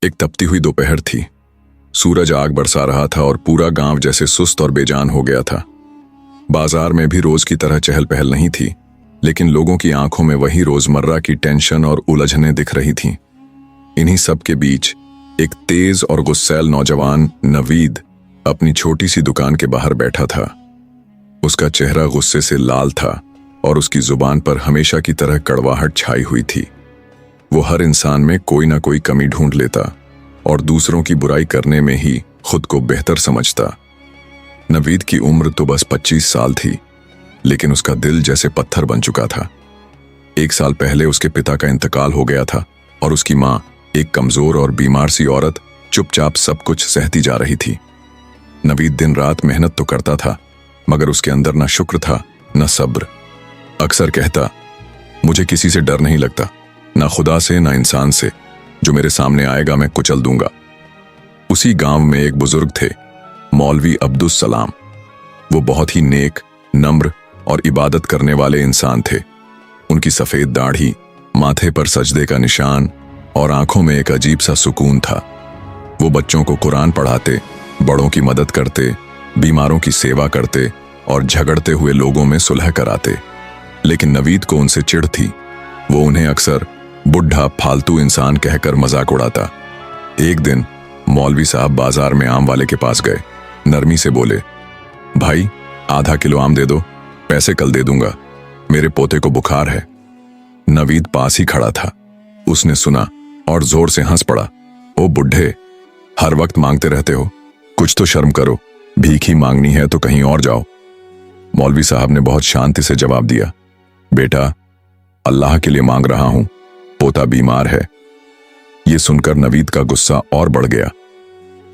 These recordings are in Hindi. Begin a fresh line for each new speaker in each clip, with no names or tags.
एक तपती हुई दोपहर थी। सूरज आग बरसा रहा था और पूरा गांव जैसे सुस्त और बेजान हो गया था। बाजार में भी रोज की तरह चहल पहल नहीं थी, लेकिन लोगों की आंखों में वही रोजमर्रा की टेंशन और उलझनें दिख रही थीं। इन्हीं सब के बीच एक तेज और गुस्सैल नौजवान नवीद अपनी छोटी सी दुकान के बाहर बैठा था। उसका चेहरा गुस्से से लाल था और उसकी जुबान पर हमेशा की तरह कड़वाहट छाई हुई थी। वो हर इंसान में कोई ना कोई कमी ढूंढ लेता और दूसरों की बुराई करने में ही खुद को बेहतर समझता। नवीद की उम्र तो बस 25 साल थी, लेकिन उसका दिल जैसे पत्थर बन चुका था। 1 साल पहले उसके पिता का इंतकाल हो गया था और उसकी मां, एक कमजोर और बीमार सी औरत, चुपचाप सब कुछ सहती जा रही थी। नवीद दिन रात मेहनत तो करता था, मगर उसके अंदर न शुक्र था न सब्र। अक्सर कहता, मुझे किसी से डर नहीं लगता, ना खुदा से ना इंसान से। जो मेरे सामने आएगा मैं कुचल दूंगा। उसी गांव में एक बुजुर्ग थे, मौलवी अब्दुल सलाम। वो बहुत ही नेक, नम्र और इबादत करने वाले इंसान थे। उनकी सफेद दाढ़ी, माथे पर सजदे का निशान और आंखों में एक अजीब सा सुकून था। वो बच्चों को कुरान पढ़ाते, बड़ों की मदद करते, बीमारों की सेवा करते और झगड़ते हुए लोगों में सुलह कराते। लेकिन नवीद को उनसे चिढ़ थी। वो उन्हें अक्सर बुढ़ा, फालतू इंसान कहकर मजाक उड़ाता। एक दिन मौलवी साहब बाजार में आम वाले के पास गए। नरमी से बोले, भाई आधा किलो आम दे दो, पैसे कल दे दूंगा, मेरे पोते को बुखार है। नवीद पास ही खड़ा था। उसने सुना और जोर से हंस पड़ा। ओ बुढ़े, हर वक्त मांगते रहते हो, कुछ तो शर्म करो। भीख ही मांगनी है तो कहीं और जाओ। मौलवी साहब ने बहुत शांति से जवाब दिया, बेटा अल्लाह के लिए मांग रहा हूं, पोता बीमार है। यह सुनकर नवीद का गुस्सा और बढ़ गया।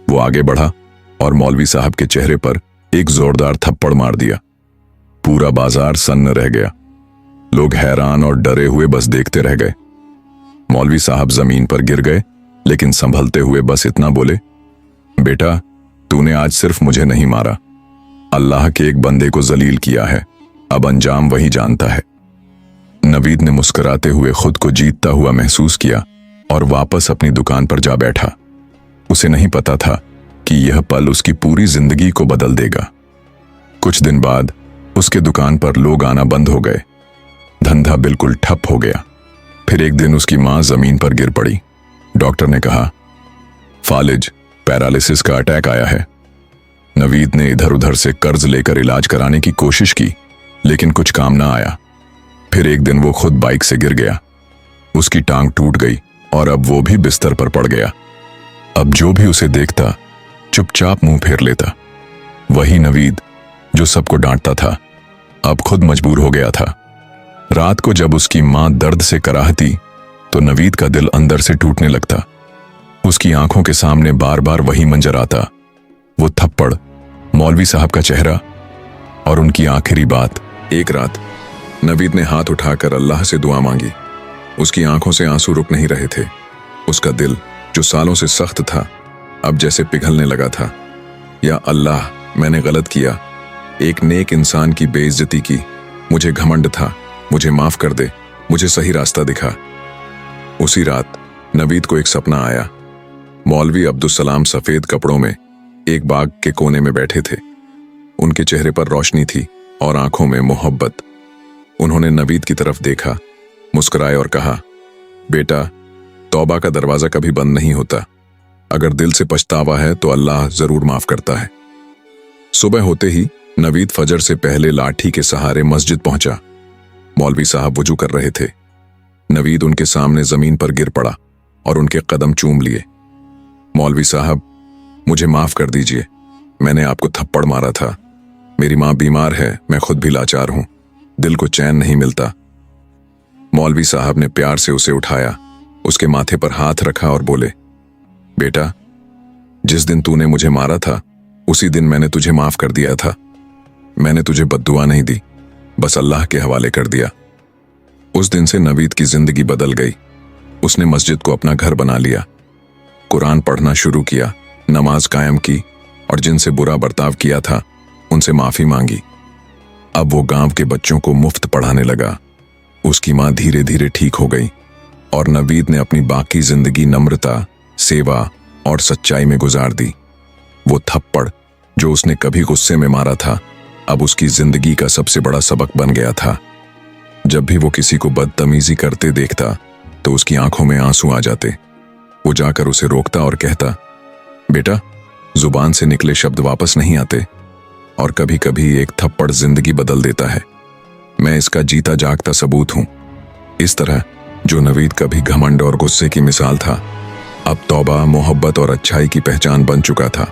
वो आगे बढ़ा और मौलवी साहब के चेहरे पर एक जोरदार थप्पड़ मार दिया। पूरा बाजार सन्न रह गया। लोग हैरान और डरे हुए बस देखते रह गए। मौलवी साहब जमीन पर गिर गए, लेकिन संभलते हुए बस इतना बोले, बेटा तूने आज सिर्फ मुझे नहीं मारा, अल्लाह के एक बंदे को जलील किया है, अब अंजाम वही जानता है। नवीद ने मुस्कुराते हुए खुद को जीतता हुआ महसूस किया और वापस अपनी दुकान पर जा बैठा। उसे नहीं पता था कि यह पल उसकी पूरी जिंदगी को बदल देगा। कुछ दिन बाद उसके दुकान पर लोग आना बंद हो गए। धंधा बिल्कुल ठप हो गया। फिर एक दिन उसकी मां जमीन पर गिर पड़ी। डॉक्टर ने कहा, फालिज, पैरालिसिस का अटैक आया है। नवीद ने इधर उधर से कर्ज लेकर इलाज कराने की कोशिश की, लेकिन कुछ काम ना आया। फिर एक दिन वो खुद बाइक से गिर गया। उसकी टांग टूट गई और अब वो भी बिस्तर पर पड़ गया। अब जो भी उसे देखता चुपचाप मुंह फेर लेता। वही नवीद जो सबको डांटता था, अब खुद मजबूर हो गया था। रात को जब उसकी मां दर्द से कराहती तो नवीद का दिल अंदर से टूटने लगता। उसकी आंखों के सामने बार बार वही मंजर आता, वो थप्पड़, मौलवी साहब का चेहरा और उनकी आखिरी बात। एक रात नवीद ने हाथ उठाकर अल्लाह से दुआ मांगी। उसकी आंखों से आंसू रुक नहीं रहे थे। उसका दिल जो सालों से सख्त था, अब जैसे पिघलने लगा था। या अल्लाह, मैंने गलत किया, एक नेक इंसान की बेइज्जती की, मुझे घमंड था, मुझे माफ कर दे, मुझे सही रास्ता दिखा। उसी रात नवीद को एक सपना आया। मौलवी अब्दुल सलाम सफेद कपड़ों में एक बाग के कोने में बैठे थे। उनके चेहरे पर रोशनी थी और आंखों में मोहब्बत। उन्होंने नवीद की तरफ देखा, मुस्कुराए और कहा, बेटा तौबा का दरवाजा कभी बंद नहीं होता। अगर दिल से पछतावा है तो अल्लाह जरूर माफ करता है। सुबह होते ही नवीद फजर से पहले लाठी के सहारे मस्जिद पहुंचा। मौलवी साहब वुजू कर रहे थे। नवीद उनके सामने जमीन पर गिर पड़ा और उनके कदम चूम लिए। मौलवी साहब, मुझे माफ कर दीजिए, मैंने आपको थप्पड़ मारा था। मेरी मां बीमार है, मैं खुद भी लाचार हूं, दिल को चैन नहीं मिलता। मौलवी साहब ने प्यार से उसे उठाया, उसके माथे पर हाथ रखा और बोले, बेटा जिस दिन तूने मुझे मारा था उसी दिन मैंने तुझे माफ कर दिया था। मैंने तुझे बद्दुआ नहीं दी, बस अल्लाह के हवाले कर दिया। उस दिन से नवीद की जिंदगी बदल गई। उसने मस्जिद को अपना घर बना लिया, कुरान पढ़ना शुरू किया, नमाज कायम की और जिनसे बुरा बर्ताव किया था उनसे माफी मांगी। अब वो गांव के बच्चों को मुफ्त पढ़ाने लगा। उसकी मां धीरे धीरे ठीक हो गई और नवीद ने अपनी बाकी जिंदगी नम्रता, सेवा और सच्चाई में गुजार दी। वो थप्पड़ जो उसने कभी गुस्से में मारा था, अब उसकी जिंदगी का सबसे बड़ा सबक बन गया था। जब भी वो किसी को बदतमीजी करते देखता तो उसकी आंखों में आंसू आ जाते। वो जाकर उसे रोकता और कहता, बेटा, जुबान से निकले शब्द वापस नहीं आते और कभी कभी एक थप्पड़ जिंदगी बदल देता है। मैं इसका जीता जागता सबूत हूं। इस तरह जो नवीद कभी घमंड और गुस्से की मिसाल था, अब तौबा, मोहब्बत और अच्छाई की पहचान बन चुका था।